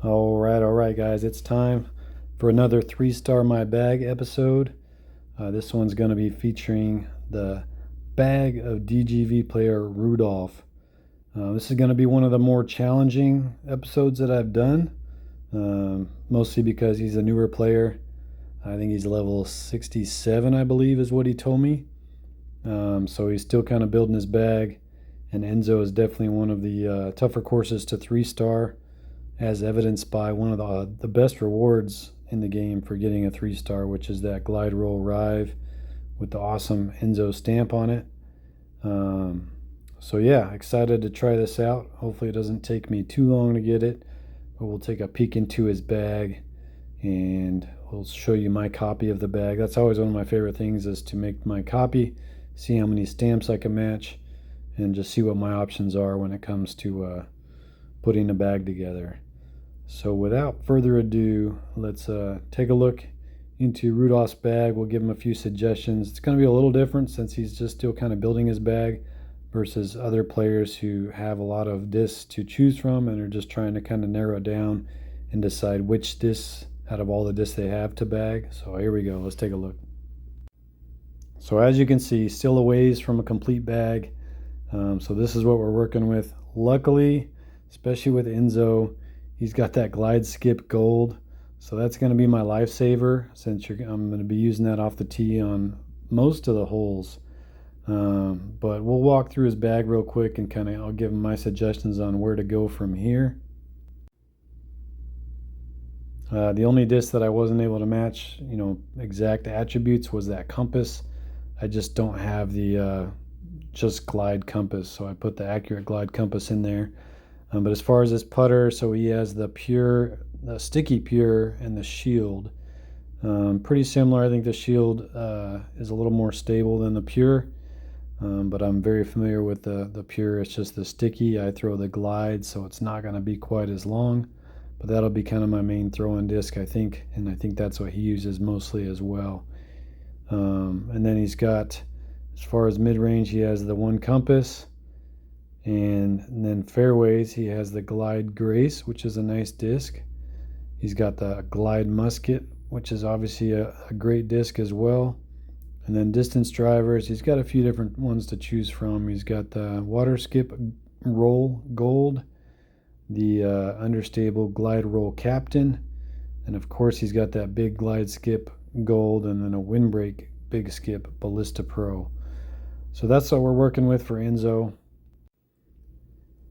All right, guys. It's time for another 3-Star My Bag episode. This one's going to be featuring the bag of DGV player Rudolph. This is going to be one of the more challenging episodes that I've done, mostly because he's a newer player. I think he's level 67, I believe, is what he told me. So he's still kind of building his bag, and Enzo is definitely one of the tougher courses to 3-star, as evidenced by one of the best rewards in the game for getting a 3-star, which is that glide roll rive with the awesome Enzo stamp on it. So yeah, excited to try this out. Hopefully it doesn't take me too long to get it, but we'll take a peek into his bag and we'll show you my copy of the bag. That's always one of my favorite things, is to make my copy, see how many stamps I can match, and just see what my options are when it comes to putting a bag together. So without further ado, let's take a look into Rudolph's bag. We'll give him a few suggestions. It's going to be a little different since he's just still kind of building his bag versus other players who have a lot of discs to choose from and are just trying to kind of narrow it down and decide which discs out of all the discs they have to bag. So here we go. Let's take a look. So as you can see, still a ways from a complete bag. So this is what we're working with. Luckily, especially with Enzo, he's got that glide skip gold. So that's going to be my lifesaver, since I'm going to be using that off the tee on most of the holes. But we'll walk through his bag real quick and I'll give him my suggestions on where to go from here. The only disc that I wasn't able to match, exact attributes, was that compass. I just don't have the just glide compass, so I put the accurate glide compass in there. But as far as this putter, so he has the sticky pure and the shield. Pretty similar. I think the shield is a little more stable than the pure, but I'm very familiar with the pure. It's just the sticky. I throw the glide, so it's not going to be quite as long, but that'll be kind of my main throw-in disc, I think, and I think that's what he uses mostly as well. And then he's got, as far as mid-range, he has the one compass. And then fairways, he has the Glide Grace, which is a nice disc. He's got the Glide Musket, which is obviously a great disc as well. And then distance drivers, he's got a few different ones to choose from. He's got the Water Skip Roll Gold, the Understable Glide Roll Captain, and of course he's got that big Glide Skip Gold, and then a Windbreak Big Skip Ballista Pro. So that's what we're working with for Enzo.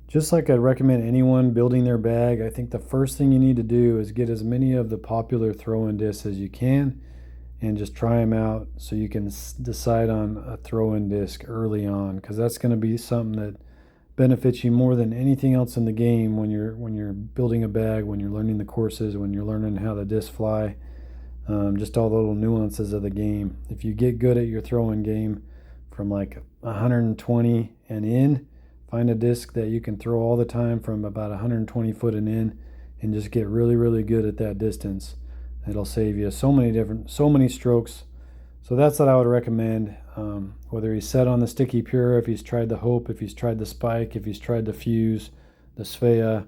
Just like I'd recommend anyone building their bag, I think the first thing you need to do is get as many of the popular throw-in discs as you can and just try them out so you can decide on a throw-in disc early on, because that's going to be something that benefits you more than anything else in the game when you're building a bag, when you're learning the courses, when you're learning how the discs fly, just all the little nuances of the game. If you get good at your throw-in game from like 120 and in, find a disc that you can throw all the time from about 120 foot and in, just get really, really good at that distance. It'll save you so many strokes. So that's what I would recommend. Whether he's set on the Sticky Pure, if he's tried the Hope, if he's tried the Spike, if he's tried the Fuse, the Svea,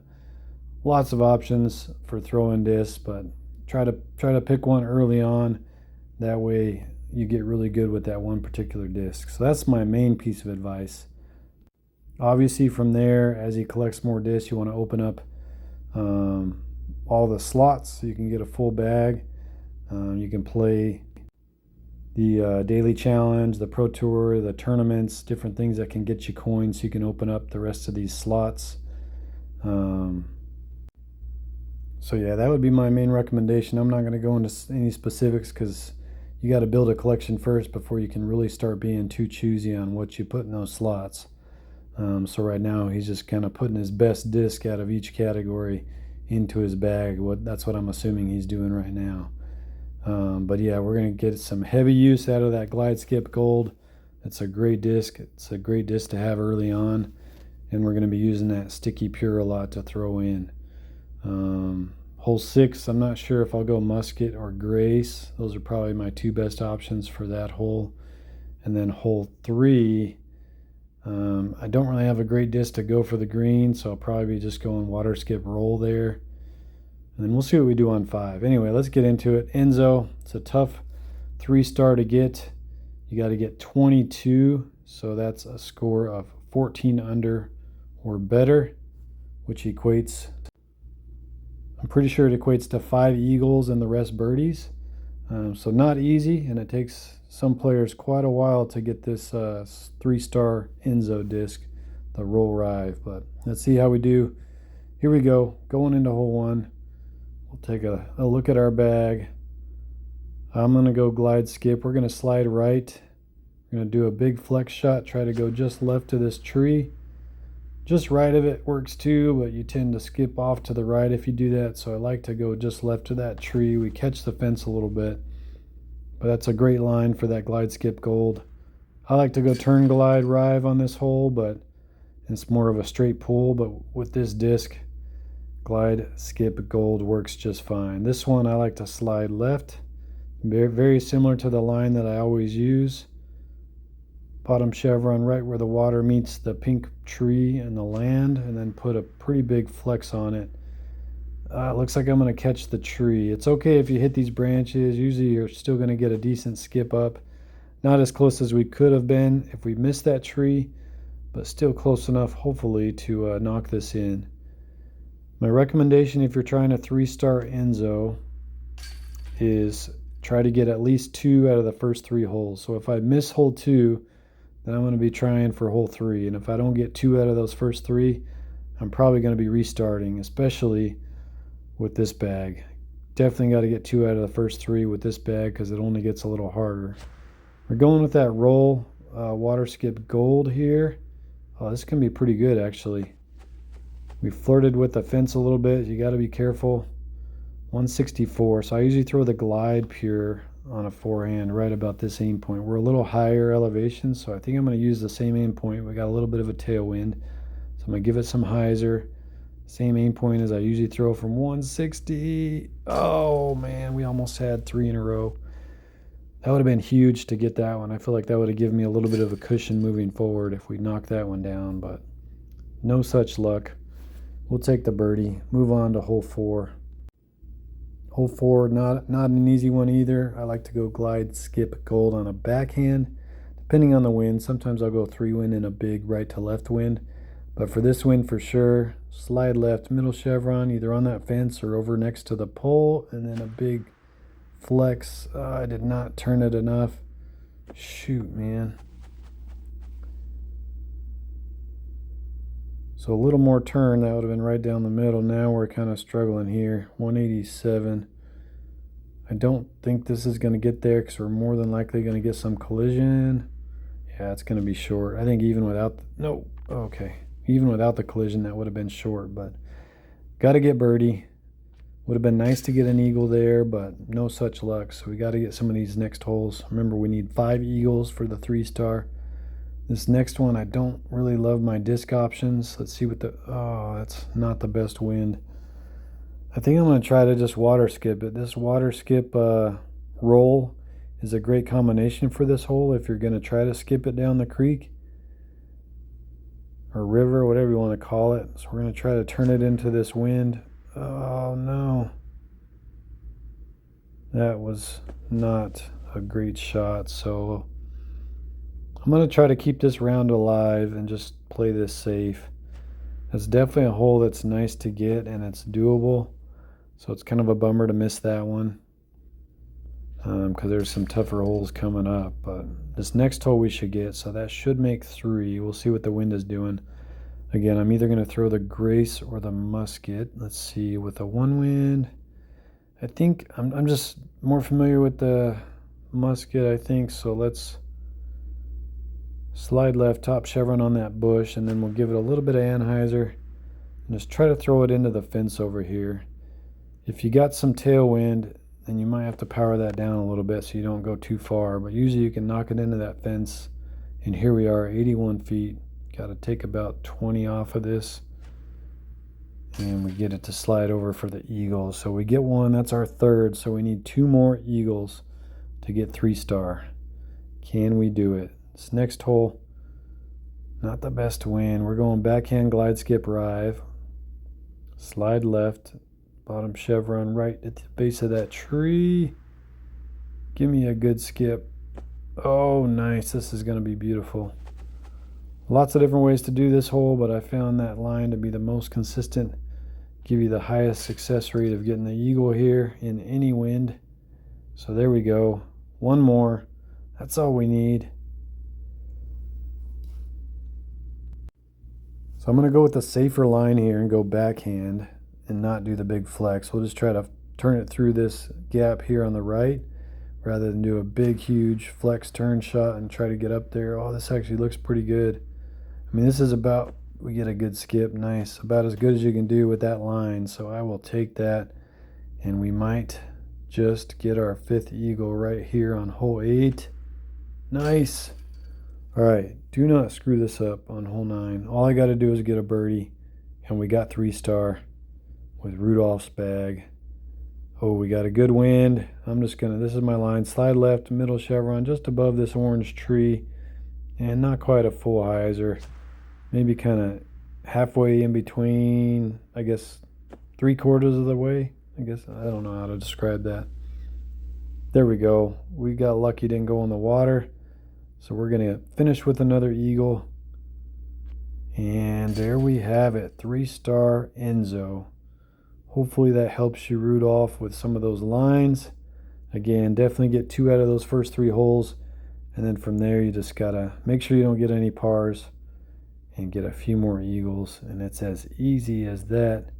lots of options for throwing discs, but try to pick one early on. That way you get really good with that one particular disc. So that's my main piece of advice. Obviously, from there, as he collects more discs, you want to open up all the slots so you can get a full bag. You can play the daily challenge, the Pro Tour, the tournaments, different things that can get you coins so you can open up the rest of these slots. So yeah, that would be my main recommendation. I'm not going to go into any specifics because you got to build a collection first before you can really start being too choosy on what you put in those slots. So right now he's just kind of putting his best disc out of each category into his bag. That's what I'm assuming he's doing right now. But yeah, we're going to get some heavy use out of that Glide Skip Gold. It's a great disc. It's a great disc to have early on. And we're going to be using that Sticky Pure a lot to throw in. Hole 6, I'm not sure if I'll go Musket or Grace. Those are probably my two best options for that hole. And then hole 3, I don't really have a great disc to go for the green, so I'll probably be just going Water Skip Roll there. And then we'll see what we do on 5. Anyway, let's get into it. Enzo, it's a tough 3-star to get. You got to get 22, so that's a score of 14 under or better, which equates, I'm pretty sure it equates to 5 eagles and the rest birdies. So not easy, and it takes some players quite a while to get this 3-star Enzo disc, the Roll Rive. But let's see how we do. Here we go, going into hole 1. We'll take a look at our bag. I'm going to go glide skip. We're going to slide right. We're going to do a big flex shot, try to go just left to this tree. Just right of it works too, but you tend to skip off to the right if you do that. So I like to go just left to that tree. We catch the fence a little bit, but that's a great line for that glide skip gold. I like to go turn glide rive on this hole, but it's more of a straight pull. But with this disc, glide skip gold works just fine. This one I like to slide left. Very, very similar to the line that I always use. Bottom chevron right where the water meets the pink tree and the land, and then put a pretty big flex on it. It looks like I'm going to catch the tree. It's okay if you hit these branches. Usually you're still going to get a decent skip up. Not as close as we could have been if we missed that tree, but still close enough, hopefully, to knock this in. My recommendation if you're trying a 3-star Enzo is try to get at least 2 out of the first 3 holes. So if I miss hole 2, then I'm going to be trying for hole 3. And if I don't get 2 out of those first 3, I'm probably going to be restarting, especially with this bag. Definitely got to get 2 out of the first 3 with this bag because it only gets a little harder. We're going with that roll water skip gold here. Oh, this can be pretty good actually. We flirted with the fence a little bit. You got to be careful. 164. So I usually throw the glide pure on a forehand right about this aim point. We're a little higher elevation, so I think I'm going to use the same aim point. We got a little bit of a tailwind, so I'm going to give it some hyzer. Same aim point as I usually throw from 160. Oh man, we almost had 3 in a row. That would have been huge to get that one. I feel like that would have given me a little bit of a cushion moving forward if we knocked that one down, but no such luck. We'll take the birdie, move on to hole 4. Hole 4, not an easy one either. I like to go glide skip gold on a backhand. Depending on the wind, sometimes I'll go 3-wind and a big right to left wind. But for this wind for sure, slide left, middle chevron, either on that fence or over next to the pole, and then a big flex. I did not turn it enough. Shoot, man. So a little more turn, that would have been right down the middle. Now we're kind of struggling here. 187. I don't think this is going to get there because we're more than likely going to get some collision. Yeah, it's going to be short. I think even without, no, okay. Even without the collision, that would have been short, but got to get birdie. Would have been nice to get an eagle there, but no such luck. So we got to get some of these next holes. Remember, we need 5 eagles for the 3-star. This next one, I don't really love my disc options. Let's see what the, oh, that's not the best wind. I think I'm going to try to just water skip it. This water skip roll is a great combination for this hole if you're going to try to skip it down the creek or river, whatever you want to call it. So we're going to try to turn it into this wind. Oh no. That was not a great shot. So I'm going to try to keep this round alive and just play this safe. That's definitely a hole that's nice to get and it's doable. So it's kind of a bummer to miss that one because there's some tougher holes coming up. But this next hole we should get, so that should make 3. We'll see what the wind is doing. Again, I'm either going to throw the Grace or the Musket. Let's see, with a 1 wind. I think I'm just more familiar with the Musket, I think. So let's slide left, top chevron on that bush, and then we'll give it a little bit of anhyzer and just try to throw it into the fence over here. If you got some tailwind, then you might have to power that down a little bit so you don't go too far, but usually you can knock it into that fence. And here we are, 81 feet. Got to take about 20 off of this, and we get it to slide over for the eagles. So we get 1, that's our 3rd, so we need 2 more eagles to get 3-star. Can we do it? This next hole, not the best wind. We're going backhand glide skip rive, slide left, Bottom chevron right at the base of that tree. Give me a good skip. Oh, nice. This is going to be beautiful. Lots of different ways to do this hole, but I found that line to be the most consistent. Give you the highest success rate of getting the eagle here in any wind. So there we go. One more. That's all we need. So I'm going to go with the safer line here and go backhand and not do the big flex. We'll just try to turn it through this gap here on the right rather than do a big, huge flex turn shot and try to get up there. Oh, this actually looks pretty good. I mean, this is about, we get a good skip, nice, about as good as you can do with that line. So I will take that, and we might just get our 5th eagle right here on hole 8. Nice. All right, do not screw this up on hole 9. All I got to do is get a birdie, and we got 3-star with Rudolph's bag. Oh, we got a good wind. I'm just gonna, this is my line, slide left, middle chevron, just above this orange tree, and not quite a full hyzer, maybe kind of halfway in between, I guess 3/4 of the way. I guess, I don't know how to describe that. There we go. We got lucky, didn't go in the water. So we're going to finish with another eagle. And there we have it, 3-star Enzo. Hopefully that helps you Rudolph with some of those lines. Again, definitely get 2 out of those first 3 holes. And then from there, you just got to make sure you don't get any pars and get a few more eagles. And it's as easy as that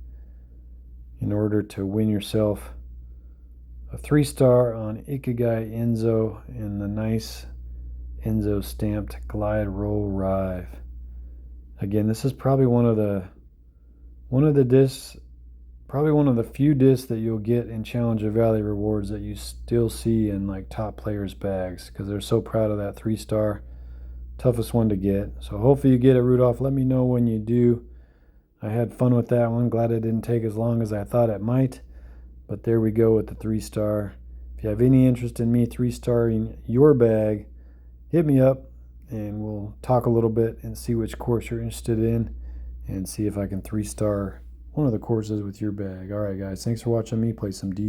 in order to win yourself a 3-star on Ikigai Enzo and the nice Enzo stamped glide roll rive. Again, this is probably one of the discs, probably one of the few discs that you'll get in Challenger Valley rewards that you still see in like top players' bags, because they're so proud of that 3-star. Toughest one to get. So hopefully you get it, Rudolph. Let me know when you do. I had fun with that one. Glad it didn't take as long as I thought it might. But there we go with the 3-star. If you have any interest in me 3-starring your bag, hit me up and we'll talk a little bit and see which course you're interested in and see if I can 3-star one of the courses with your bag. All right, guys, thanks for watching me play some DJ.